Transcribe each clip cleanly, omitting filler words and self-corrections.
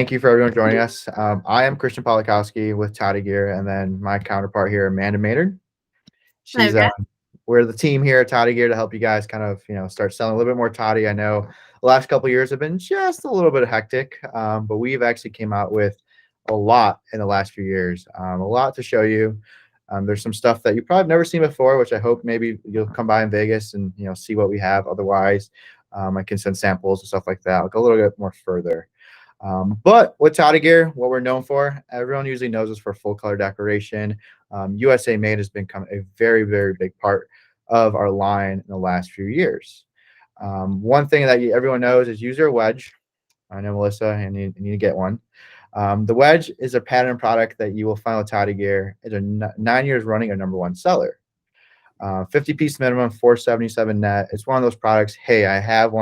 Thank you for everyone joining us. I am Christian Polakowski with Toddy Gear, and then my counterpart here, Amanda Maynard. She's Okay. we're the team here at Toddy Gear to help you guys kind of start selling a little bit more Toddy. I know the last couple of years have been just a little bit hectic, but we've actually came out with a lot in the last few years. A lot to show you. There's some stuff that you probably never seen before, which I hope maybe you'll come by in Vegas and see what we have. Otherwise, I can send samples and stuff like that. I'll go a little bit more further. But with Toddy Gear, what we're known for, everyone usually knows us for full color decoration. USA Made has become a very, very big part of our line in the last few years. One thing that everyone knows is use your wedge. I know, Melissa, and you need to get one. The wedge is a pattern product that you will find with Toddy Gear. It's a 9 years running a #1 seller. 50-piece minimum, 477 net. It's one of those products. Hey, I have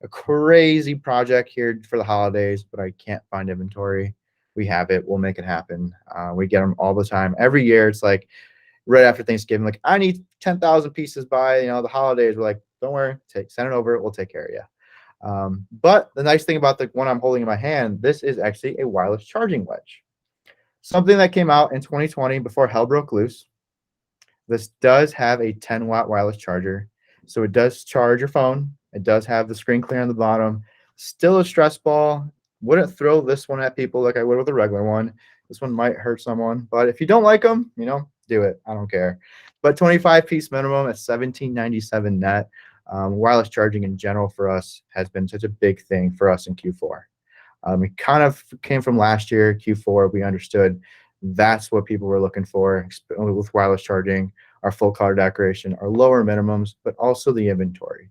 a crazy project here for the holidays, but I can't find inventory. We have it. We'll make it happen. We get them all the time. Every year, it's like right after Thanksgiving, like I need 10,000 pieces by the holidays. We're like, don't worry, send it over. We'll take care of you. But the nice thing about the one I'm holding in my hand, this is actually a wireless charging wedge. Something that came out in 2020 before hell broke loose. This does have a 10-watt wireless charger, so it does charge your phone. It does have the screen clear on the bottom. Still a stress ball. Wouldn't throw this one at people like I would with a regular one. This one might hurt someone, but if you don't like them, do it. I don't care. But 25-piece minimum at 1797 net. Wireless charging in general for us has been such a big thing for us in Q4. It kind of came from last year, Q4. We understood that's what people were looking for with wireless charging, our full color decoration, our lower minimums, but also the inventory.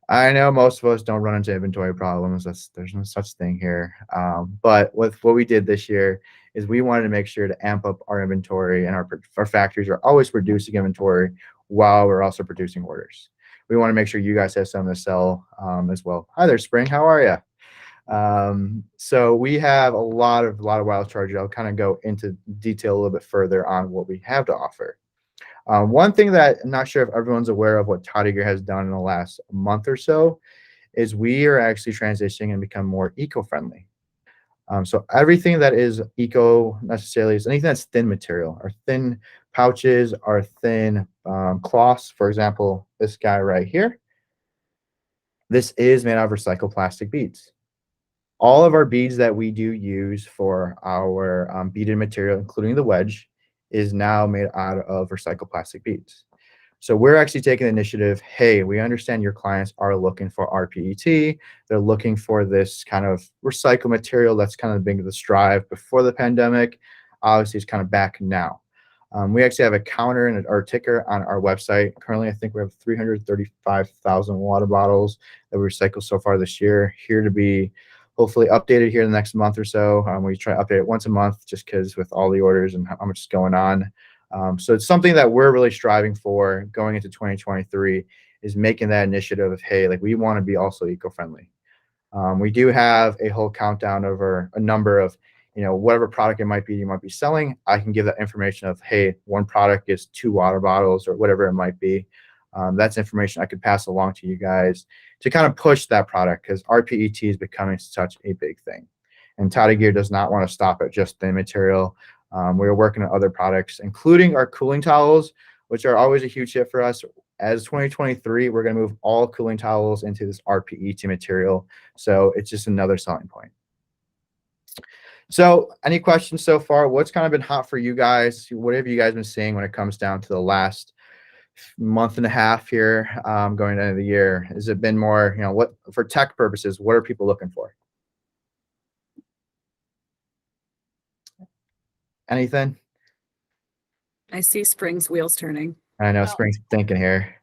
I know most of us don't run into inventory problems. There's no such thing here. But with what we did this year is we wanted to make sure to amp up our inventory, and our factories are always producing inventory while we're also producing orders. We want to make sure you guys have something to sell as well. Hi there, Spring. How are you? So we have a lot of wireless chargers. I'll kind of go into detail a little bit further on what we have to offer. One thing that I'm not sure if everyone's aware of what Toddy Gear has done in the last month or so is we are actually transitioning and become more eco-friendly. So everything that is eco necessarily is anything that's thin material. Our thin pouches, our thin cloths, for example, this guy right here. This is made out of recycled plastic beads. All of our beads that we do use for our beaded material, including the wedge, is now made out of recycled plastic beads. So we're actually taking the initiative. Hey, we understand your clients are looking for rPET. They're looking for this kind of recycled material that's kind of been the strive before the pandemic. Obviously, it's kind of back now. We actually have a counter and our ticker on our website. Currently, I think we have 335,000 water bottles that we recycled so far this year, here to be hopefully updated here in the next month or so. We try to update it once a month just because with all the orders and how much is going on. So it's something that we're really striving for going into 2023 is making that initiative of, hey, like we want to be also eco-friendly. We do have a whole countdown over a number of, whatever product it might be you might be selling. I can give that information of, hey, one product is 2 water bottles or whatever it might be. That's information I could pass along to you guys to kind of push that product because rPET is becoming such a big thing. And Toddy Gear does not want to stop at just thin material. We're working on other products, including our cooling towels, which are always a huge hit for us. As 2023, we're going to move all cooling towels into this rPET material. So it's just another selling point. So any questions so far? What's kind of been hot for you guys? What have you guys been seeing when it comes down to the last month and a half here going into the year? Has it been more, what for tech purposes, what are people looking for? Anything? I see Spring's wheels turning. I know Spring's thinking here.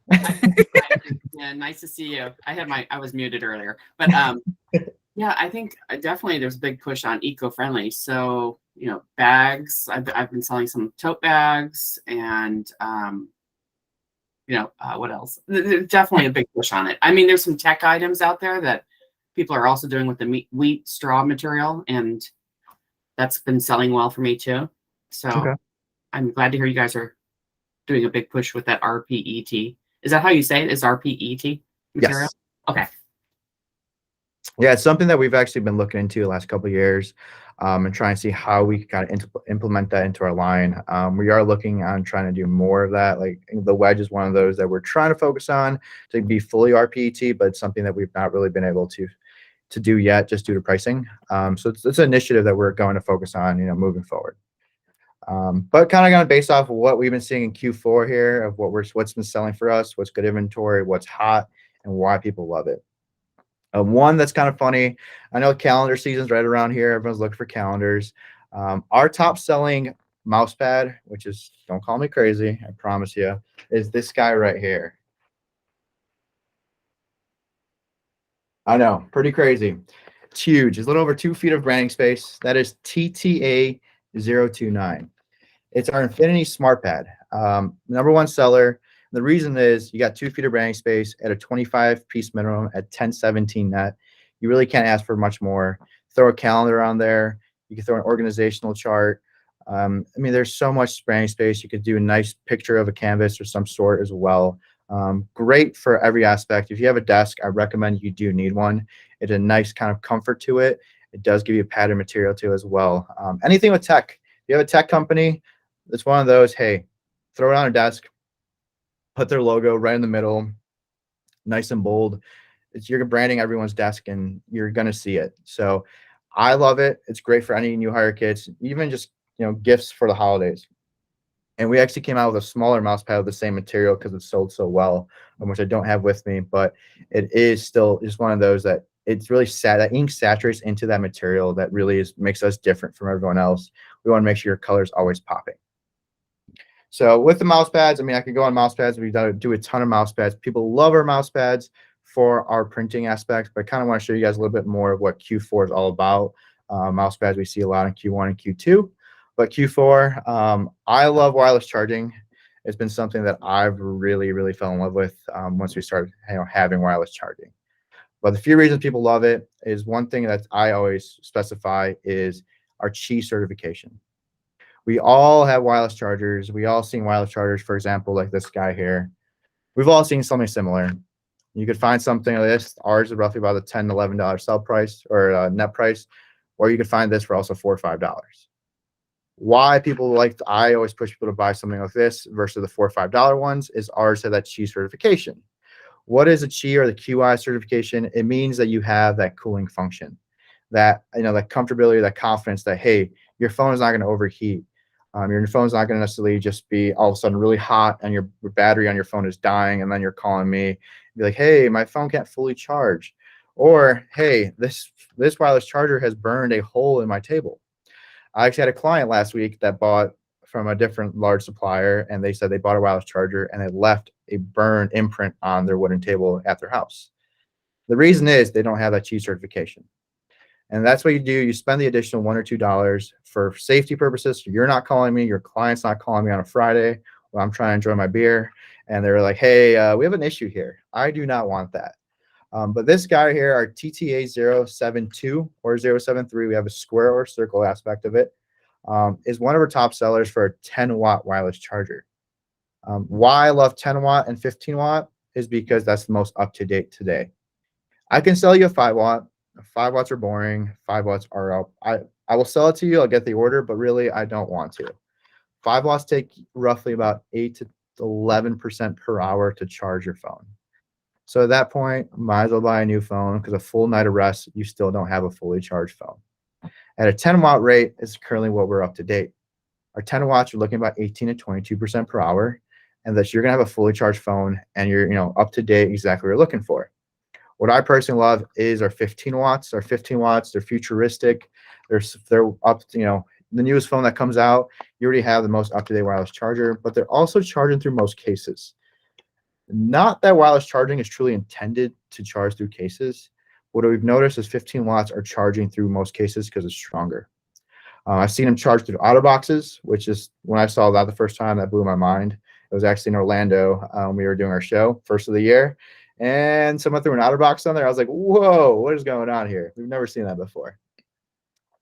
Yeah, nice to see you. I was muted earlier, but yeah, I think definitely there's a big push on eco-friendly. So bags. I've been selling some tote bags, and what else? There's definitely a big push on it. I mean, there's some tech items out there that people are also doing with the wheat straw material, and that's been selling well for me too. So okay. I'm glad to hear you guys are doing a big push with that rPET. Is that how you say it? Is rPET material? Yes. Okay. Yeah, it's something that we've actually been looking into the last couple of years, and trying to see how we can kind of implement that into our line. We are looking on trying to do more of that. Like the wedge is one of those that we're trying to focus on to be fully RPET, but it's something that we've not really been able to do yet, just due to pricing. So it's an initiative that we're going to focus on, moving forward. But kind of going to based off of what we've been seeing in Q4 here, of what's been selling for us, what's good inventory, what's hot, and why people love it. One that's kind of funny. I know calendar season's right around here. Everyone's looking for calendars. Our top selling mouse pad, which is, don't call me crazy, I promise you, is this guy right here. I know, pretty crazy. It's huge. It's a little over 2 feet of branding space. That is TTA 029. It's our Infinity Smart Pad. Number one seller. The reason is you got 2 feet of branding space at a 25-piece minimum at 1017 net. You really can't ask for much more. Throw a calendar on there. You can throw an organizational chart. I mean, there's so much branding space. You could do a nice picture of a canvas or some sort as well. Great for every aspect. If you have a desk, I recommend you do need one. It's a nice kind of comfort to it. It does give you a pattern material too as well. Anything with tech. If you have a tech company, it's one of those, hey, throw it on a desk, put their logo right in the middle, nice and bold. You're branding everyone's desk and you're going to see it. So I love it. It's great for any new hire kits, even just, gifts for the holidays. And we actually came out with a smaller mouse pad with the same material because it sold so well, which I don't have with me, but it is still just one of those that it's really sad. That ink saturates into that material that really makes us different from everyone else. We want to make sure your color's always popping. So with the mouse pads, I mean, I could go on mouse pads. We do a ton of mouse pads. People love our mouse pads for our printing aspects, but I kind of want to show you guys a little bit more of what Q4 is all about. Mouse pads we see a lot in Q1 and Q2, but Q4, I love wireless charging. It's been something that I've really, really fell in love with once we started having wireless charging. But the few reasons people love it is one thing that I always specify is our Qi certification. We all have wireless chargers. We all seen wireless chargers, for example, like this guy here. We've all seen something similar. You could find something like this. Ours is roughly about a $10 to $11 sell price or net price, or you could find this for also $4 or $5. Why people I always push people to buy something like this versus the $4 or $5 ones is ours have that Qi certification. What is a Qi or the QI certification? It means that you have that cooling function, that that comfortability, that confidence that, hey, your phone is not going to overheat. Your phone's not going to necessarily just be all of a sudden really hot and your battery on your phone is dying, and then you're calling me, be like, hey, my phone can't fully charge, or hey, this wireless charger has burned a hole in my table. I actually had a client last week that bought from a different large supplier, and they said they bought a wireless charger and it left a burn imprint on their wooden table at their house. The reason is they don't have that Qi certification. And that's what you do. You spend the additional $1 or $2 for safety purposes. So you're not calling me. Your client's not calling me on a Friday when I'm trying to enjoy my beer. And they're like, hey, we have an issue here. I do not want that. But this guy here, our TTA 072 or 073, we have a square or circle aspect of it, is one of our top sellers for a 10-watt wireless charger. Why I love 10 watt and 15 watt is because that's the most up to date today. I can sell you a 5 watt. 5 watts are boring. 5 watts are up. I will sell it to you. I'll get the order, but really I don't want to. 5 watts take roughly about 8 to 11% per hour to charge your phone. So at that point, might as well buy a new phone because a full night of rest, you still don't have a fully charged phone. At a 10 watt rate is currently what we're up to date. Our 10 watts are looking about 18 to 22% per hour, and that you're gonna have a fully charged phone and you're up to date exactly what you're looking for. What I personally love is our 15 watts. Our 15 watts, they're futuristic. They're up, the newest phone that comes out, you already have the most up-to-date wireless charger, but they're also charging through most cases. Not that wireless charging is truly intended to charge through cases. What we've noticed is 15 watts are charging through most cases because it's stronger. I've seen them charge through auto boxes, which is when I saw that the first time, that blew my mind. It was actually in Orlando. We were doing our show, first of the year, and someone threw an outer box on there. I was like, whoa, what is going on here? We've never seen that before.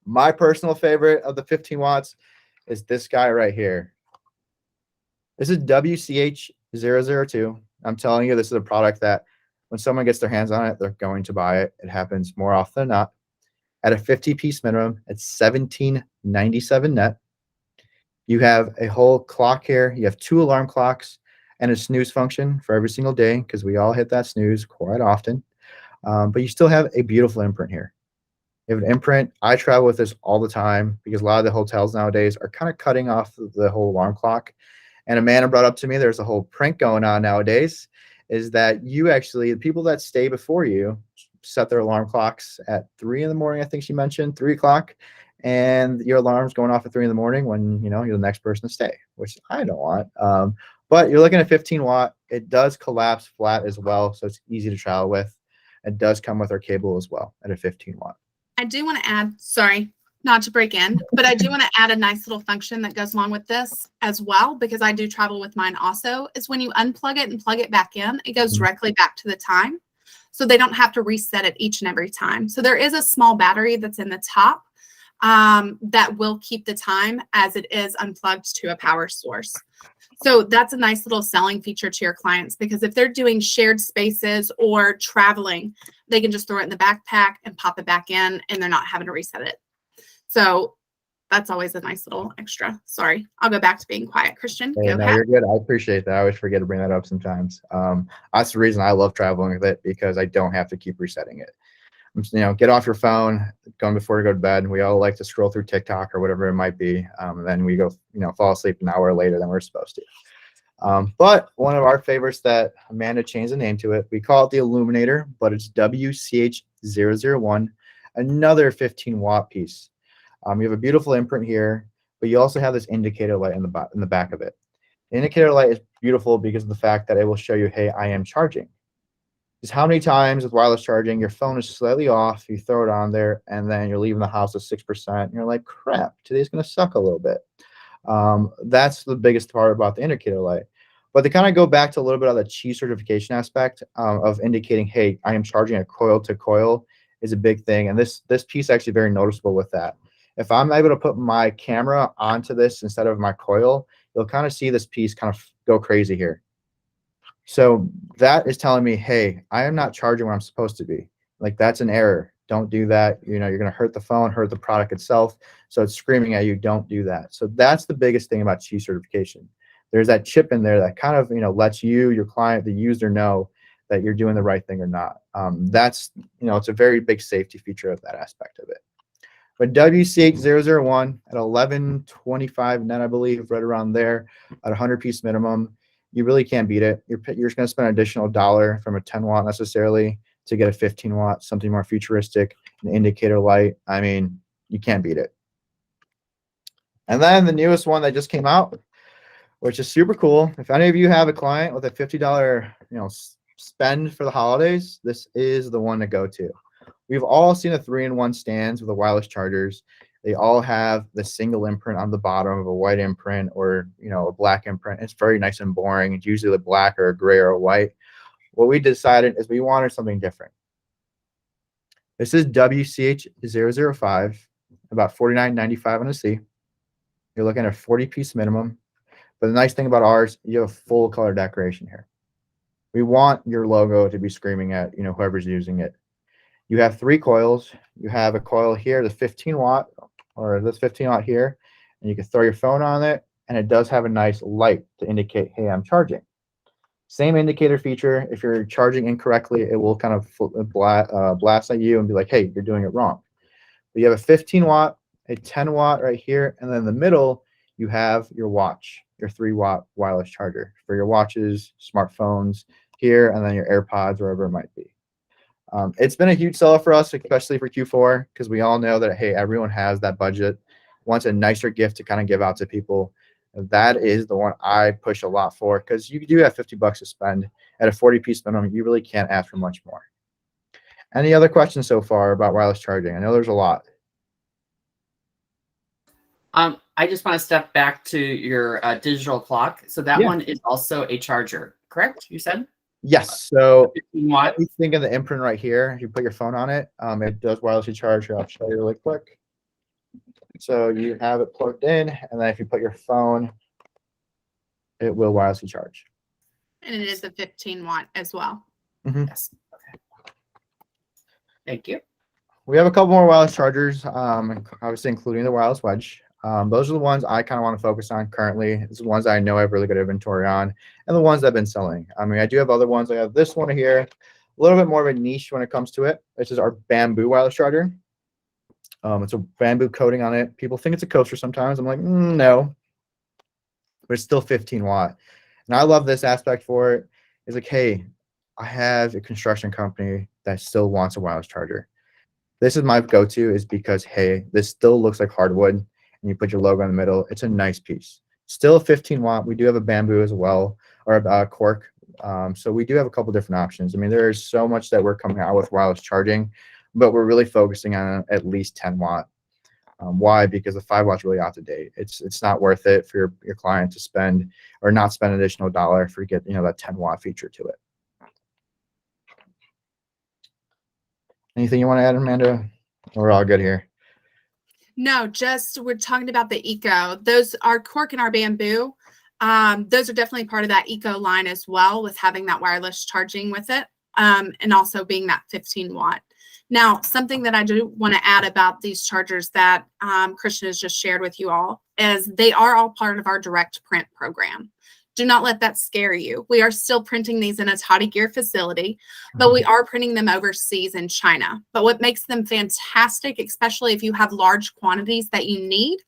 My personal favorite of the 15 watts is this guy right here. This is WCH 002. I'm telling you, this is a product that when someone gets their hands on it, they're going to buy it. It happens more often than not. At a 50-piece minimum, it's $17.97 net. You have a whole clock here. You have 2 alarm clocks and a snooze function for every single day because we all hit that snooze quite often. But you still have a beautiful imprint here. You have an imprint. I travel with this all the time because a lot of the hotels nowadays are kind of cutting off the whole alarm clock. And Amanda brought up to me, there's a whole prank going on nowadays, is that you actually, the people that stay before you set their alarm clocks at 3 in the morning. I think she mentioned 3 o'clock, and your alarm's going off at 3 in the morning when, you know, you're the next person to stay, which I don't want. But you're looking at 15 watt. It does collapse flat as well. So it's easy to travel with. It does come with our cable as well at a 15 watt. I do want to add, sorry, not to break in, but I do want to add a nice little function that goes along with this as well, because I do travel with mine also, is when you unplug it and plug it back in, it goes directly back to the time. So they don't have to reset it each and every time. So there is a small battery that's in the top that will keep the time as it is unplugged to a power source. So that's a nice little selling feature to your clients, because if they're doing shared spaces or traveling, they can just throw it in the backpack and pop it back in, and they're not having to reset it. So that's always a nice little extra. Sorry, I'll go back to being quiet. Christian, Hey, go no, ahead. you're good. I appreciate that. I always forget to bring that up sometimes. That's the reason I love traveling with it, because I don't have to keep resetting it. You know, get off your phone, going before you go to bed. We all like to scroll through TikTok or whatever it might be. And then we go, you know, fall asleep an hour later than we're supposed to. But one of our favorites that Amanda changed the name to it, we call it the Illuminator, but it's WCH001, another 15 watt piece. You have a beautiful imprint here, but you also have this indicator light in the back of it. The indicator light is beautiful because of the fact that it will show you, hey, I am charging. Because how many times with wireless charging, your phone is slightly off, you throw it on there, and then you're leaving the house at 6%, and you're like, crap, today's going to suck a little bit. That's the biggest part about the indicator light. But they kind of go back to a little bit of the Qi certification aspect of indicating, hey, I am charging a coil to coil is a big thing. And this piece actually very noticeable with that. If I'm able to put my camera onto this instead of my coil, you'll kind of see this piece kind of go crazy here. So that is telling me, hey, I am not charging where I'm supposed to be. Like, that's an error. Don't do that. You know, you're going to hurt the phone, hurt the product itself. So it's screaming at you, don't do that. So that's the biggest thing about Qi certification. There's that chip in there that kind of, you know, lets you, your client, the user know that you're doing the right thing or not. That's, you know, it's a very big safety feature of that aspect of it. But WCH001 at 1125 net, I believe, right around there at 100 piece minimum, you really can't beat it. You're just going to spend an additional $1 from a 10 watt necessarily to get a 15 watt, something more futuristic, an indicator light. I mean, you can't beat it. And then the newest one that just came out, which is super cool. If any of you have a client with a $50, you know, spend for the holidays, this is the one to go to. We've all seen the 3-in-1 stands with the wireless chargers. They all have the single imprint on the bottom of a white imprint or, you know, a black imprint. It's very nice and boring. It's usually a black or a gray or a white. What we decided is we wanted something different. This is WCH005, about $49.95 on a C. You're looking at a 40 piece minimum. But the nice thing about ours, you have a full color decoration here. We want your logo to be screaming at, you know, whoever's using it. You have 3 coils. You have a coil here, the 15 watt, or this 15 watt here, and you can throw your phone on it, and it does have a nice light to indicate, hey, I'm charging. Same indicator feature. If you're charging incorrectly, it will kind of blast at you and be like, hey, you're doing it wrong. But you have a 15 watt, a 10 watt right here, and then in the middle, you have your watch, your 3 watt wireless charger for your watches, smartphones here, and then your AirPods, wherever it might be. It's been a huge seller for us, especially for Q4, because we all know that, hey, everyone has that budget, wants a nicer gift to kind of give out to people. That is the one I push a lot for, because you do have $50 to spend at a 40 piece minimum. You really can't ask for much more. Any other questions so far about wireless charging? I know there's a lot. I just want to step back to your digital clock. So that one is also a charger, correct? You said? Yes. So 15 watt. you think of the imprint right here. If you put your phone on it, it does wirelessly charge. Here, I'll show you really quick. So you have it plugged in, and then if you put your phone, it will wirelessly charge. And it is a 15 watt as well. Yes. Thank you. We have a couple more wireless chargers, obviously including the wireless wedge. Those are the ones I kind of want to focus on currently. It's the ones that I know I have really good inventory on, and the ones that I've been selling. I mean, I do have other ones. I have this one here, a little bit more of a niche when it comes to it. This is our bamboo wireless charger. It's a bamboo coating on it. People think it's a coaster sometimes. I'm like, no, but it's still 15 watt. And I love this aspect for it. It's like, hey, I have a construction company that still wants a wireless charger. This is my go-to is because, hey, this still looks like hardwood and you put your logo in the middle. It's a nice piece. Still 15 watt. We do have a bamboo as well, or a cork. So we do have a couple different options. I mean, there is so much that we're coming out with wireless charging, but we're really focusing on at least 10 watt. Why? Because the 5 watt's really out of date. It's not worth it for your client to spend or not spend an additional dollar for get that 10 watt feature to it. Anything you want to add, Amanda? We're all good here. No, just we're talking about the eco. Those are cork and our bamboo. Those are definitely part of that eco line as well, with having that wireless charging with it, and also being that 15 watt. Now, something that I do want to add about these chargers that Christian has just shared with you all is they are all part of our direct print program. Do not let that scare you. We are still printing these in a Toddy Gear facility, but we are printing them overseas in China. But what makes them fantastic, especially if you have large quantities that you need,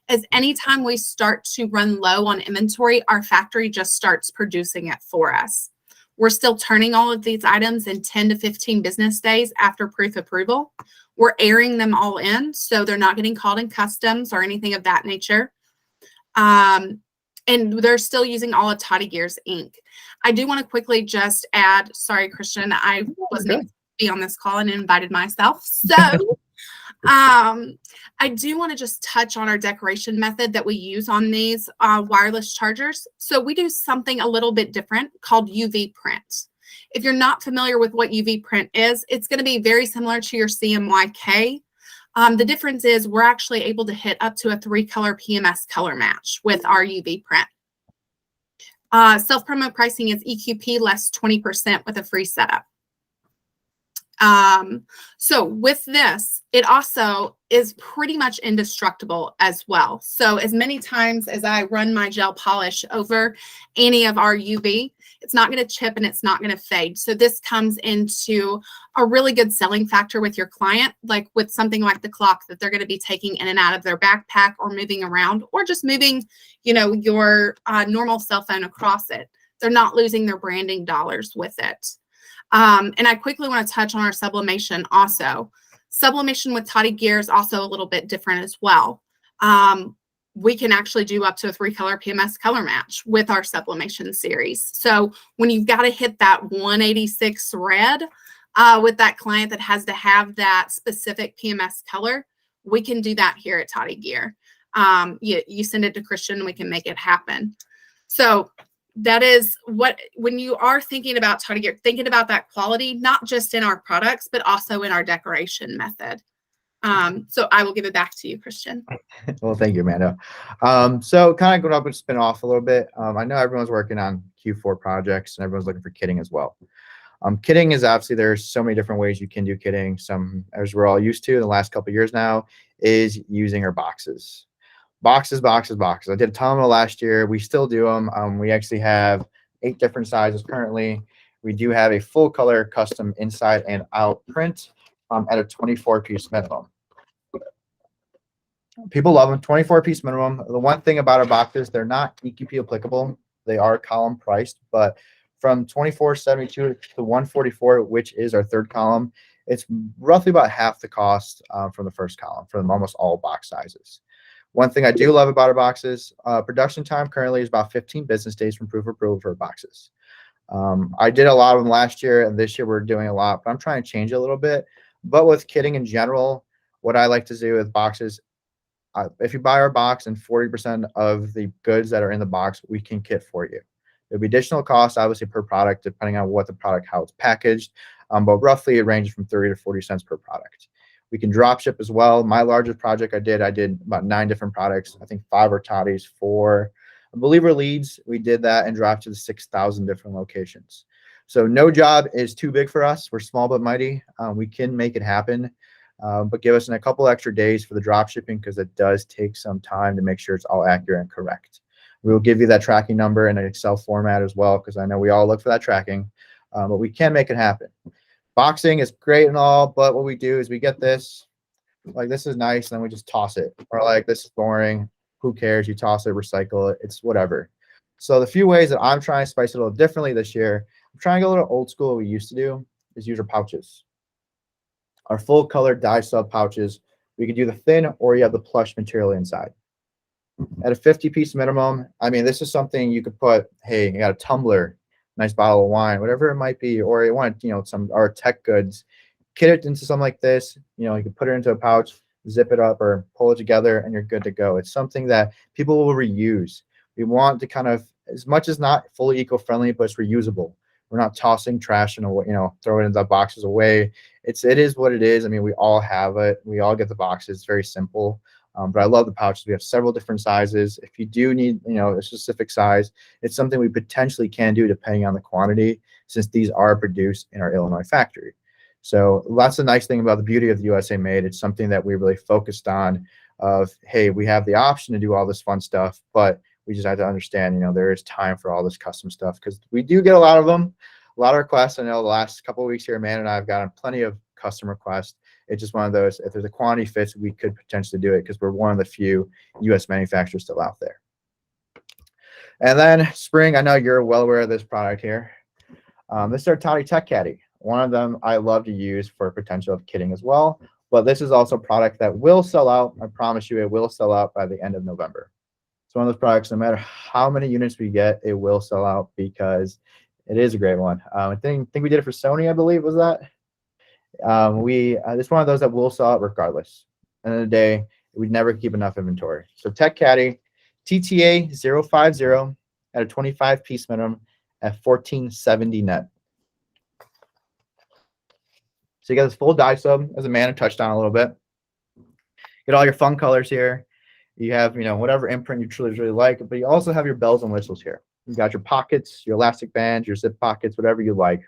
is anytime we start to run low on inventory, our factory just starts producing it for us. We're still turning all of these items in 10 to 15 business days after proof approval. We're airing them all in, so they're not getting called in customs or anything of that nature. And they're still using all of Toddy Gear's ink. I do want to quickly just add, sorry, Christian, I wasn't able to be on this call and invited myself. So I do want to just touch on our decoration method that we use on these wireless chargers. So we do something a little bit different called UV print. If you're not familiar with what UV print is, it's going to be very similar to your CMYK. The difference is we're actually able to hit up to a 3-color PMS color match with our UV print. Self-promo pricing is EQP less 20% with a free setup. So with this, it also is pretty much indestructible as well. So as many times as I run my gel polish over any of our UV, it's not going to chip and it's not going to fade. So this comes into a really good selling factor with your client, like with something like the clock that they're going to be taking in and out of their backpack or moving around, or just moving, your normal cell phone across it. They're not losing their branding dollars with it. And I quickly want to touch on our sublimation also. Sublimation with Toddy Gear is also a little bit different as well. We can actually do up to a 3-color PMS color match with our sublimation series. So when you've got to hit that 186 red with that client that has to have that specific PMS color, we can do that here at Toddy Gear. You send it to Christian and we can make it happen. So that is when you are thinking about Toddy Gear, thinking about that quality, not just in our products, but also in our decoration method. So I will give it back to you, Christian. Well, thank you, Amanda. So kind of going up and spin off a little bit. I know everyone's working on Q4 projects and everyone's looking for kitting as well. Kitting is obviously there's so many different ways you can do kitting. Some, as we're all used to in the last couple of years now, is using our boxes. Boxes. I did a ton of them last year. We still do them. We actually have 8 different sizes currently. We do have a full color custom inside and out print at a 24-piece minimum. People love them, 24-piece minimum. The one thing about our boxes, they're not EQP applicable. They are column priced, but from 24.72 to 144, which is our third column, it's roughly about half the cost from the first column from almost all box sizes. One thing I do love about our boxes, production time currently is about 15 business days from proof approval for boxes. I did a lot of them last year, and this year we're doing a lot, but I'm trying to change it a little bit. But with kitting in general, what I like to do with boxes, if you buy our box and 40% of the goods that are in the box, we can kit for you. There'll be additional costs, obviously, per product, depending on what the product, how it's packaged. But roughly it ranges from 30 to 40 cents per product. We can drop ship as well. My largest project I did about 9 different products. I think 5 are Toddies, 4, I believe, are Leads. We did that and dropped to the 6,000 different locations. So no job is too big for us. We're small but mighty. We can make it happen. But give us a couple extra days for the drop shipping because it does take some time to make sure it's all accurate and correct. We will give you that tracking number in an Excel format as well because I know we all look for that tracking, but we can make it happen. Boxing is great and all, but what we do is we get this, like this is nice, and then we just toss it. Or like this is boring. Who cares? You toss it, recycle it. It's whatever. So the few ways that I'm trying to spice it a little differently this year, I'm trying to go a little old school. What we used to do is use our pouches. Our full color dye sub pouches. We could do the thin or you have the plush material inside. At a 50-piece minimum, I mean, this is something you could put, hey, you got a tumbler, nice bottle of wine, whatever it might be, or you want, some our tech goods, kit it into something like this. You can put it into a pouch, zip it up or pull it together and you're good to go. It's something that people will reuse. We want to kind of, as much as not fully eco-friendly, but it's reusable. We're not tossing trash and throw it in the boxes away. It is what it is. I mean, we all have it. We all get the boxes. It's very simple. But I love the pouches. We have several different sizes. If you do need, a specific size, it's something we potentially can do depending on the quantity, since these are produced in our Illinois factory. So that's the nice thing about the beauty of the USA Made. It's something that we really focused on of, hey, we have the option to do all this fun stuff, but we just have to understand, there is time for all this custom stuff because we do get a lot of them, a lot of requests. I know the last couple of weeks here, Amanda and I have gotten plenty of custom requests. It's just one of those, if there's a quantity fits, we could potentially do it because we're one of the few U.S. manufacturers still out there. And then spring, I know you're well aware of this product here. This is our Toddy Tech Caddy. One of them I love to use for potential of kitting as well. But this is also a product that will sell out. I promise you it will sell out by the end of November. It's one of those products, no matter how many units we get, it will sell out because it is a great one. I think we did it for Sony, I believe, was that? It's one of those that will sell out regardless. End of the day, we'd never keep enough inventory. So Tech Caddy, TTA 050 at a 25-piece minimum at $14.70 net. So you got this full dye sub, as Amanda touched on a little bit. Get all your fun colors here. You have, whatever imprint you truly really like, but you also have your bells and whistles here. You got your pockets, your elastic bands, your zip pockets, whatever you like.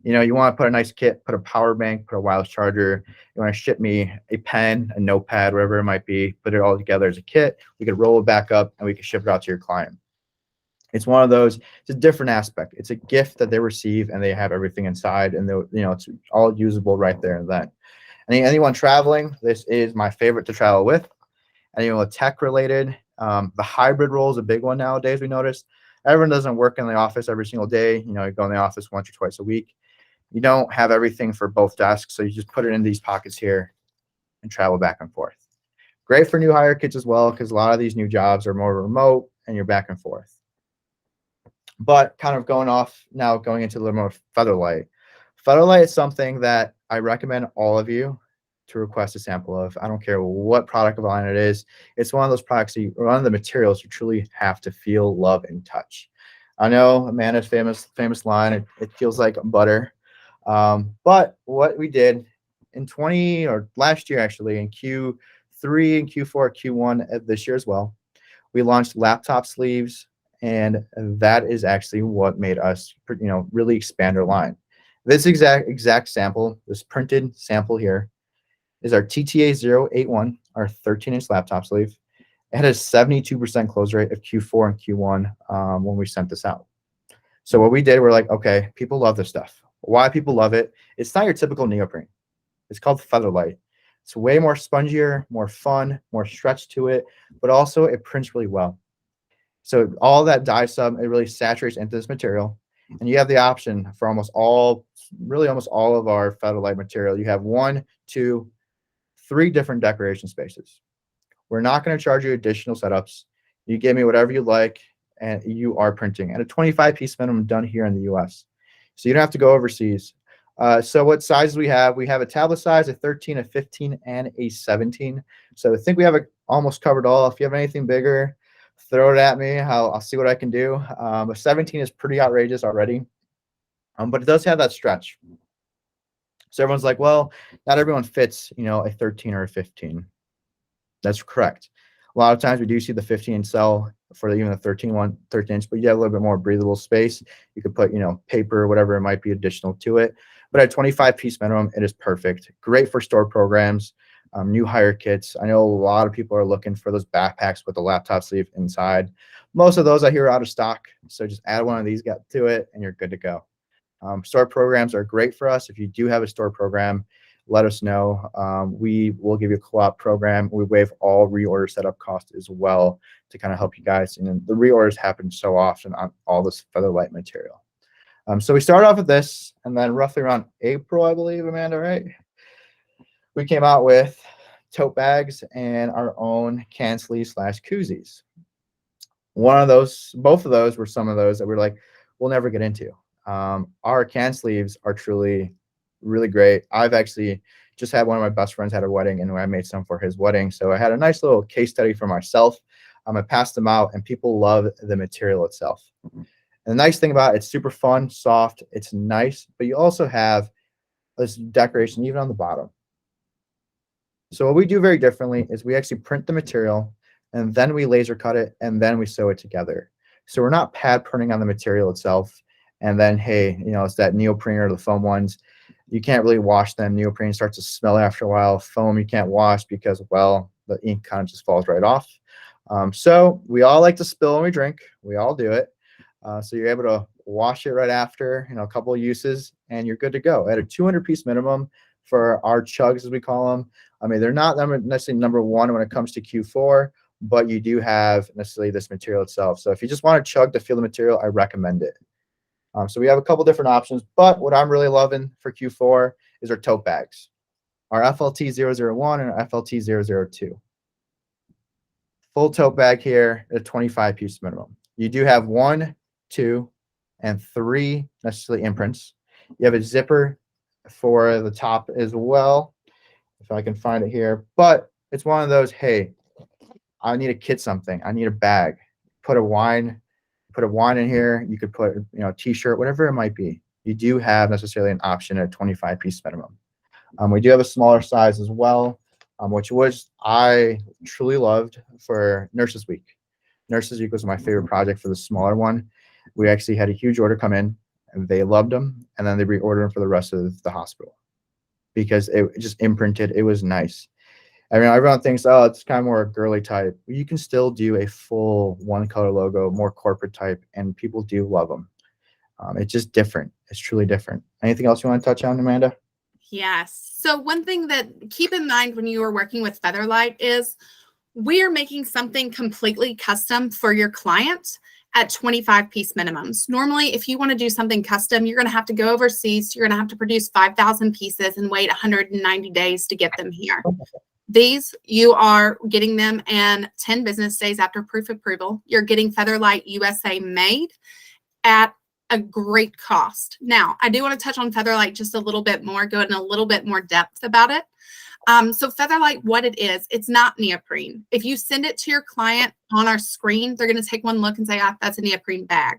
You want to put a nice kit, put a power bank, put a wireless charger. You want to ship me a pen, a notepad, whatever it might be, put it all together as a kit. We could roll it back up and we could ship it out to your client. It's one of those, it's a different aspect. It's a gift that they receive and they have everything inside and it's all usable right there and then. Anyone traveling, this is my favorite to travel with. Anyone with tech related, the hybrid role is a big one nowadays. We notice everyone doesn't work in the office every single day. You go in the office once or twice a week. You don't have everything for both desks, so you just put it in these pockets here and travel back and forth. Great for new hire kits as well, because a lot of these new jobs are more remote and you're back and forth. But kind of going into a little more Featherlight. Featherlight is something that I recommend all of you to request a sample of. I don't care what product line it is. It's one of those products, one of the materials you truly have to feel, love, and touch. I know Amanda's famous line, it feels like butter. But what we did in last year, actually, in Q3 and Q4, Q1 of this year as well, we launched laptop sleeves, and that is actually what made us, really expand our line. This exact sample, this printed sample here, is our TTA 081, our 13-inch laptop sleeve. It had a 72% close rate of Q4 and Q1 when we sent this out. So what we did, we're like, okay, people love this stuff. Why people love it? It's not your typical neoprene. It's called Featherlight. It's way more spongier, more fun, more stretch to it, but also it prints really well. So all that dye sub, it really saturates into this material. And you have the option for almost all of our Featherlight material. You have 1, 2, 3 different decoration spaces. We're not going to charge you additional setups. You give me whatever you like, and you are printing at a 25-piece minimum done here in the U.S. So you don't have to go overseas. So what sizes we have? We have a tablet size, a 13, a 15, and a 17. So I think we have almost covered all. If you have anything bigger, throw it at me. I'll see what I can do. A 17 is pretty outrageous already, but it does have that stretch. So everyone's like, well, not everyone fits, a 13 or a 15. That's correct. A lot of times we do see the 15 sell for even the 13 inch, but you have a little bit more breathable space. You could put, paper or whatever it might be additional to it. But at 25 piece minimum, it is perfect. Great for store programs, new hire kits. I know a lot of people are looking for those backpacks with the laptop sleeve inside. Most of those I hear are out of stock. So just add one of these to it and you're good to go. Store programs are great for us. If you do have a store program, let us know. We will give you a co-op program. We waive all reorder setup costs as well to kind of help you guys. And the reorders happen so often on all this Featherlight material. So we started off with this, and then roughly around April, I believe, Amanda, right? We came out with tote bags and our own can sleeves / koozies. Both of those were some of those that we're like, we'll never get into. Our can sleeves are truly really great. I've actually just had one of my best friends had a wedding, and I made some for his wedding. So I had a nice little case study for myself. I passed them out, and people love the material itself. And the nice thing about it, it's super fun, soft, it's nice, but you also have this decoration even on the bottom. So what we do very differently is we actually print the material, and then we laser cut it, and then we sew it together. So we're not pad printing on the material itself, and then, hey, it's that neoprene or the foam ones. You can't really wash them. Neoprene starts to smell after a while. Foam you can't wash because, well, the ink kind of just falls right off. So we all like to spill when we drink. We all do it. So you're able to wash it right after, a couple of uses, and you're good to go. At a 200 piece minimum for our chugs, as we call them. I mean, they're not necessarily number one when it comes to Q4, but you do have necessarily this material itself. So if you just want to chug to feel the material, I recommend it. So we have a couple different options, but what I'm really loving for Q4 is our tote bags, our FLT 001 and our FLT 002. Full tote bag here at a 25 piece minimum. You do have 1, 2, and 3 necessarily imprints. You have a zipper for the top as well, if I can find it here. But it's one of those, hey, I need to kit something. I need a bag. Put a wine in here. You could put, a t-shirt, whatever it might be. You do have necessarily an option at 25 piece minimum. We do have a smaller size as well, which I truly loved for Nurses Week. Nurses Week was my favorite project for the smaller one. We actually had a huge order come in, and they loved them, and then they reordered them for the rest of the hospital because it just imprinted. It was nice. I mean, everyone thinks, oh, it's kind of more a girly type. You can still do a full one color logo, more corporate type, and people do love them. It's just different. It's truly different. Anything else you want to touch on, Amanda? Yes. So one thing that keep in mind when you are working with Featherlight is we are making something completely custom for your client at 25 piece minimums. Normally, if you want to do something custom, you're going to have to go overseas. You're going to have to produce 5,000 pieces and wait 190 days to get them here. These, you are getting them in 10 business days after proof approval. You're getting Featherlight USA made at a great cost. Now, I do want to touch on Featherlight just a little bit more, go in a little bit more depth about it. So Featherlight, what it is, it's not neoprene. If you send it to your client on our screen, they're going to take one look and say, that's a neoprene bag.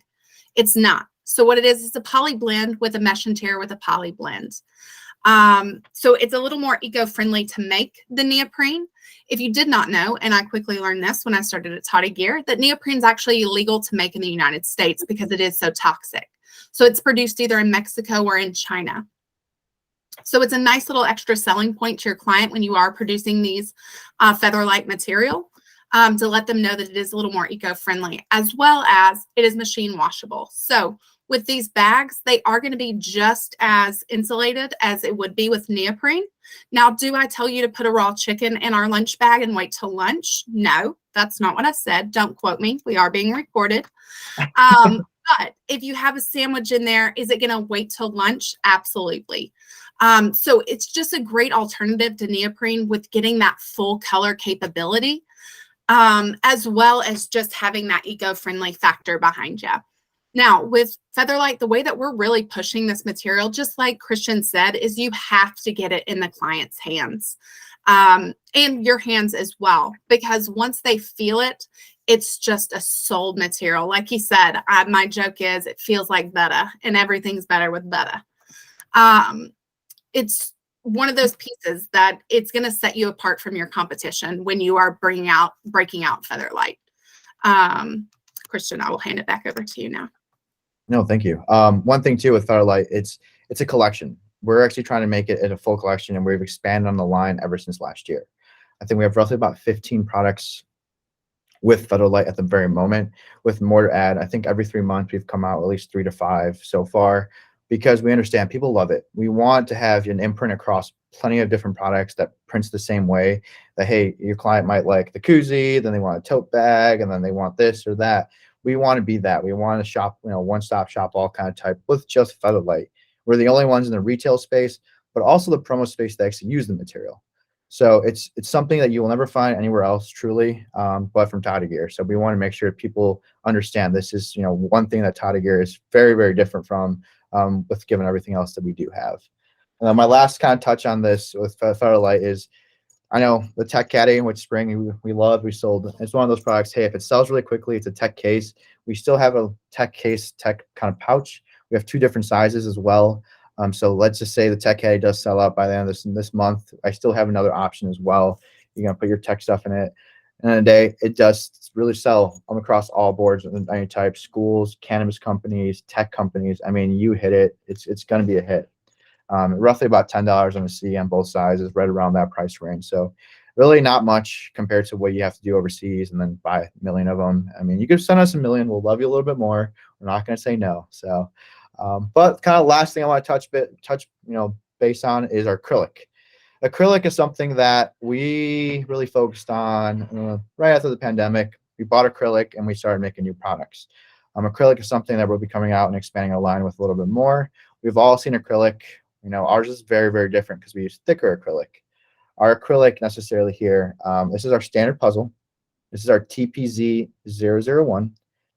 It's not. So what it is a poly blend with a mesh interior with a poly blend. So it's a little more eco-friendly to make than neoprene. If you did not know, and I quickly learned this when I started at Toddy Gear, that neoprene is actually illegal to make in the United States because it is so toxic. So it's produced either in Mexico or in China. So it's a nice little extra selling point to your client when you are producing these Featherlight material to let them know that it is a little more eco-friendly, as well as it is machine washable. So with these bags, they are going to be just as insulated as it would be with neoprene. Now, do I tell you to put a raw chicken in our lunch bag and wait till lunch? No, that's not what I said. Don't quote me. We are being recorded. But if you have a sandwich in there, is it going to wait till lunch? Absolutely. So it's just a great alternative to neoprene with getting that full color capability, as well as just having that eco-friendly factor behind you. Now, with Featherlight, the way that we're really pushing this material, just like Christian said, is you have to get it in the client's hands and your hands as well, because once they feel it, it's just a sold material. Like he said, my joke is it feels like butter, and everything's better with butter. It's one of those pieces that it's going to set you apart from your competition when you are breaking out Featherlight. Christian, I will hand it back over to you now. No, thank you. One thing too with Starlight, it's a collection. We're actually trying to make it a full collection, and we've expanded on the line ever since last year. I think we have roughly about 15 products with Federal at the very moment, with more to add. I think every 3 months we've come out at least 3 to 5 so far, because we understand people love it. We want to have an imprint across plenty of different products that prints the same way. That, hey, your client might like the koozie, then they want a tote bag, and then they want this or that. We want to be that. We want to shop, one-stop shop, all kind of type with just Featherlight. We're the only ones in the retail space, but also the promo space that actually use the material. So it's something that you will never find anywhere else, truly, but from Toddy Gear. So we want to make sure people understand this is, one thing that Toddy Gear is very, very different from, with given everything else that we do have. And then my last kind of touch on this with Featherlight is, I know the Tech Caddy, which Spring we love, we sold. It's one of those products. Hey, if it sells really quickly, it's a tech case. We still have a tech case, tech kind of pouch. We have 2 different sizes as well. So let's just say the Tech Caddy does sell out by the end of this month. I still have another option as well. You're gonna put your tech stuff in it. And in a day, it does really sell across all boards of any type: schools, cannabis companies, tech companies. I mean, you hit it. It's gonna be a hit. Roughly about $10 on the C on both sizes, right around that price range. So really not much compared to what you have to do overseas and then buy a million of them. I mean, you could send us a million. We'll love you a little bit more. We're not going to say no. So, but kind of last thing I want to touch base on is our acrylic. Acrylic is something that we really focused on right after the pandemic. We bought acrylic and we started making new products. Acrylic is something that we'll be coming out and expanding our line with a little bit more. We've all seen acrylic. Ours is very, very different because we use thicker acrylic. Our acrylic necessarily here, this is our standard puzzle. This is our TPZ001.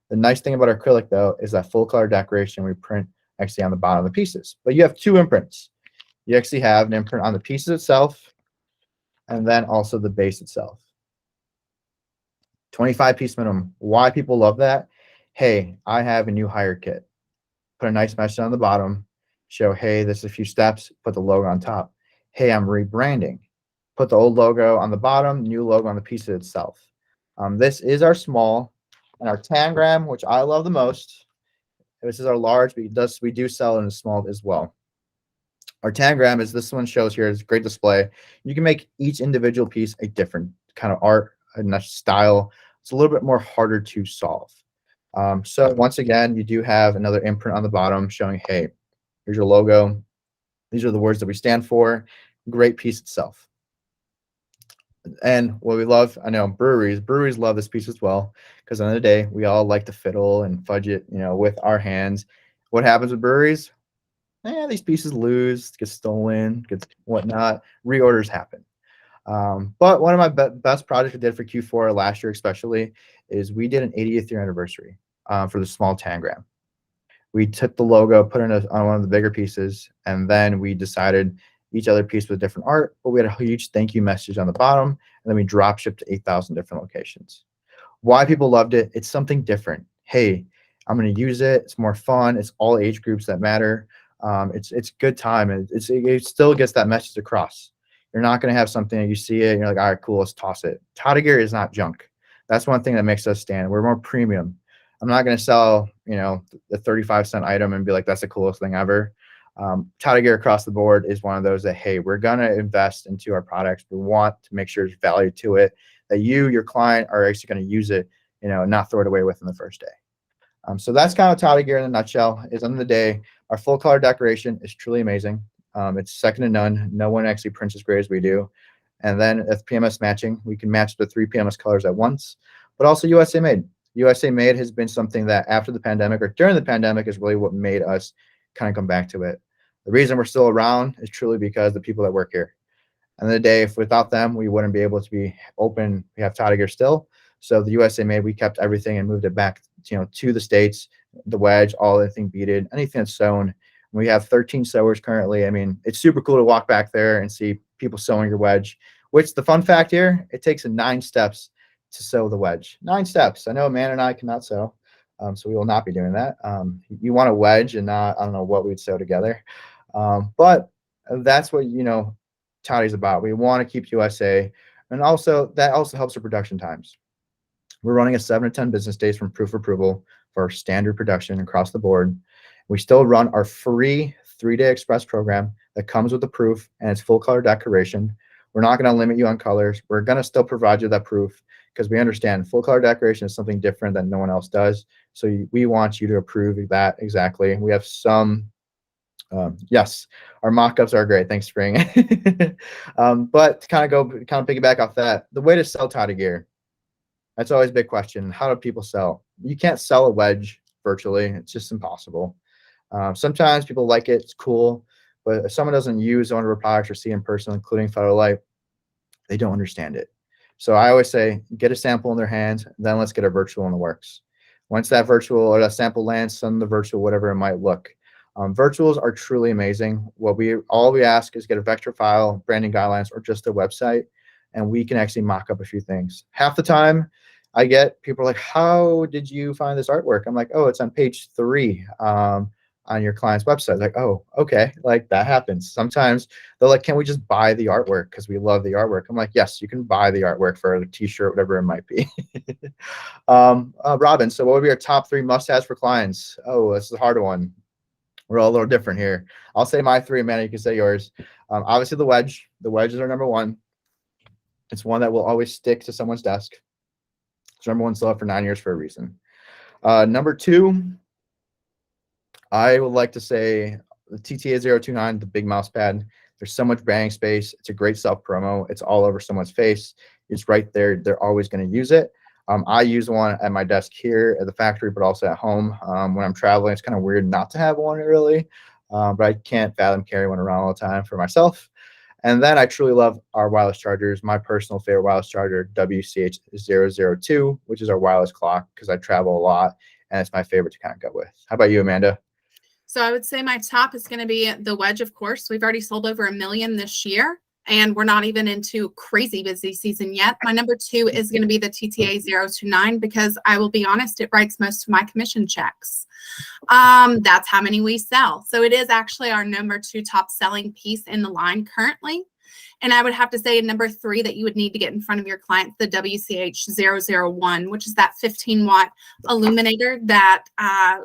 The nice thing about acrylic, though, is that full color decoration we print actually on the bottom of the pieces. But you have 2 imprints. You actually have an imprint on the pieces itself and then also the base itself. 25 piece minimum. Why people love that? Hey, I have a new hire kit. Put a nice message on the bottom. Show, hey, this is a few steps, put the logo on top. Hey, I'm rebranding. Put the old logo on the bottom, new logo on the piece itself. This is our small, and our tangram, which I love the most. This is our large, but we do sell in a small as well. Our tangram is this one shows here. It's a great display. You can make each individual piece a different kind of art and style. It's a little bit more harder to solve. So once again, you do have another imprint on the bottom showing, hey, here's your logo. These are the words that we stand for. Great piece itself. And what we love, I know breweries love this piece as well, because at the end of the day, we all like to fiddle and fudge it, with our hands. What happens with breweries? These pieces lose, get stolen, get whatnot. Reorders happen. But one of my best projects we did for Q4 last year, especially, is we did an 80th year anniversary for the small tangram. We took the logo, put it on one of the bigger pieces, and then we decided each other piece with different art, but we had a huge thank you message on the bottom, and then we drop shipped to 8,000 different locations. Why people loved it? It's something different. Hey, I'm going to use it. It's more fun. It's all age groups that matter. It's good time, and it still gets that message across. You're not going to have something that you see it and you're like, all right, cool, let's toss it. Toddy Gear is not junk. That's one thing that makes us stand. We're more premium. I'm not going to sell, the 35-cent item and be like, that's the coolest thing ever. Toddy Gear across the board is one of those that, hey, we're going to invest into our products. We want to make sure there's value to it, that your client, are actually going to use it, and not throw it away within the first day. So that's kind of Toddy Gear in a nutshell. Is end of the day, our full color decoration is truly amazing. It's second to none. No one actually prints as great as we do. And then with PMS matching, we can match the 3 PMS colors at once, but also USA made. USA made has been something that after the pandemic or during the pandemic is really what made us kind of come back to it. The reason we're still around is truly because the people that work here. And the day, if without them, we wouldn't be able to be open. We have Toddy Gear still. So the USA made, we kept everything and moved it back, to the States, the wedge, all anything beaded, anything that's sewn. We have 13 sewers currently. I mean, it's super cool to walk back there and see people sewing your wedge, which the fun fact here, it takes 9 steps to sew the wedge. 9 steps. I know Amanda and I cannot sew, so we will not be doing that. You want a wedge and not, I don't know what we'd sew together. But that's what, Toddy's about. We want to keep USA, and also that also helps with production times. We're running a 7 to 10 business days from proof approval for our standard production across the board. We still run our free 3-day express program that comes with the proof and it's full color decoration. We're not going to limit you on colors. We're going to still provide you that proof because we understand full color decoration is something different that no one else does. So we want you to approve that exactly. We have some, yes, our mock-ups are great. Thanks, Spring. But to kind of piggyback off that, the way to sell Toddy gear, that's always a big question. How do people sell? You can't sell a wedge virtually. It's just impossible. Sometimes people like it. It's cool. But if someone doesn't use one of our products or see in person, including Federal Light, they don't understand it. So I always say, get a sample in their hands, then let's get a virtual in the works. Once that virtual or that sample lands, send the virtual, whatever it might look. Virtuals are truly amazing. All we ask is get a vector file, branding guidelines, or just a website, and we can actually mock up a few things. Half the time, I get people are like, "How did you find this artwork?" I'm like, "Oh, it's on page 3 on your client's website." Like, "Oh, okay." Like that happens. Sometimes they're like, "Can we just buy the artwork because we love the artwork?" I'm like, "Yes, you can buy the artwork for a T-shirt, whatever it might be." Robin, so what would be your top 3 must-haves for clients? Oh, this is a hard one. We're all a little different here. I'll say my 3, Amanda. You can say yours. Obviously, the wedge. The wedges are number 1. It's one that will always stick to someone's desk. It's number 1 sold for 9 years for a reason. Number 2, I would like to say the TTA 029, the big mouse pad. There's so much branding space. It's a great self promo. It's all over someone's face. It's right there. They're always going to use it. I use one at my desk here at the factory, but also at home. When I'm traveling, it's kind of weird not to have one really, but I can't fathom carry one around all the time for myself. And then I truly love our wireless chargers. My personal favorite wireless charger, WCH002, which is our wireless clock because I travel a lot, and it's my favorite to kind of go with. How about you, Amanda? So I would say my top is going to be the wedge, of course. We've already sold over 1 million this year, and we're not even into crazy busy season yet. My number 2 is going to be the TTA 029 because I will be honest, it writes most of my commission checks. That's how many we sell. So it is actually our number 2 top selling piece in the line currently. And I would have to say number 3 that you would need to get in front of your clients, the WCH 001, which is that 15-watt illuminator that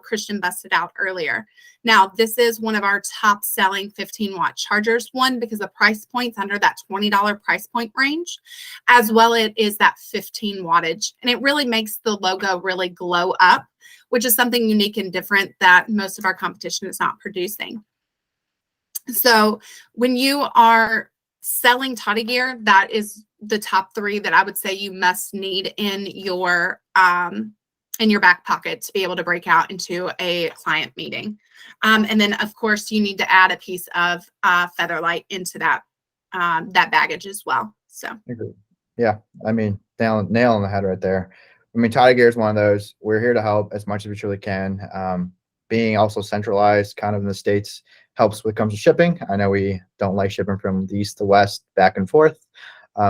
Christian busted out earlier. Now, this is one of our top selling 15-watt chargers. One, because the price point's under that $20 price point range, as well it is that 15 wattage. And it really makes the logo really glow up, which is something unique and different that most of our competition is not producing. So when you are selling Toddy gear, that is the top 3 that I would say you must need in your back pocket to be able to break out into a client meeting. And then of course you need to add a piece of Featherlight into that baggage as well. So yeah, I mean, nail on the head right there. I mean, Toddy gear is one of those. We're here to help as much as we truly can. Being also centralized kind of in the States helps when it comes to shipping. I know we don't like shipping from the east to west back and forth.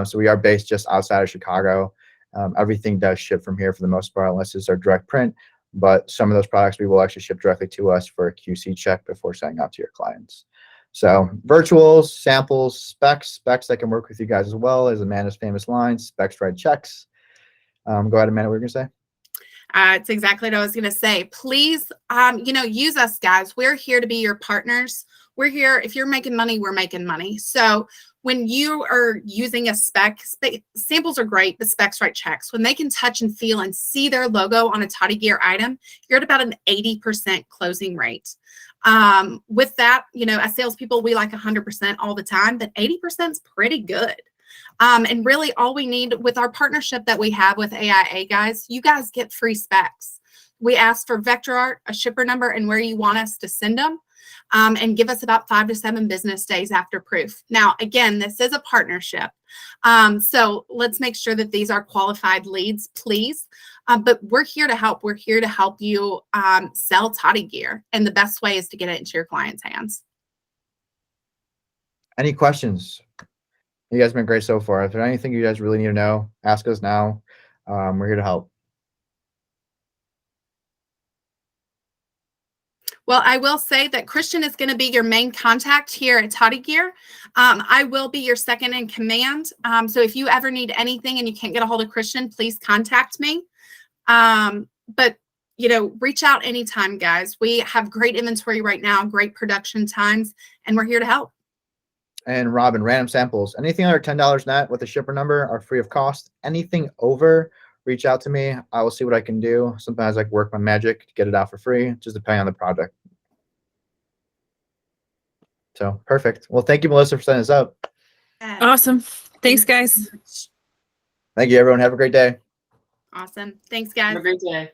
So we are based just outside of Chicago. Everything does ship from here for the most part, unless it's our direct print. But some of those products we will actually ship directly to us for a QC check before sending out to your clients. So virtuals, samples, specs that can work with you guys as well as Amanda's famous line, specs write checks. Go ahead, Amanda, what were you going to say? It's exactly what I was going to say. Please, use us, guys. We're here to be your partners. We're here. If you're making money, we're making money. So when you are using a spec, samples are great, but specs write checks. When they can touch and feel and see their logo on a Toddy gear item, you're at about an 80% closing rate. With that, as salespeople, we like 100% all the time, but 80% is pretty good. And really all we need with our partnership that we have with AIA, guys, you guys get free specs. We ask for vector art, a shipper number, and where you want us to send them, and give us about 5 to 7 business days after proof. Now, again, this is a partnership. So let's make sure that these are qualified leads, please. But we're here to help. We're here to help you sell Toddy gear. And the best way is to get it into your client's hands. Any questions? You guys have been great so far. If there's anything you guys really need to know, ask us now. We're here to help. Well, I will say that Christian is going to be your main contact here at Toddy Gear. I will be your second in command. So if you ever need anything and you can't get a hold of Christian, please contact me. But you know, reach out anytime, guys. We have great inventory right now, great production times, and we're here to help. And Robin, random samples. Anything under $10 net with a shipper number are free of cost. Anything over, reach out to me. I will see what I can do. Sometimes I can work my magic to get it out for free, just depending on the project. So perfect. Well, thank you, Melissa, for setting this up. Awesome. Thanks, guys. Thank you, everyone. Have a great day. Awesome. Thanks, Have guys. a great day.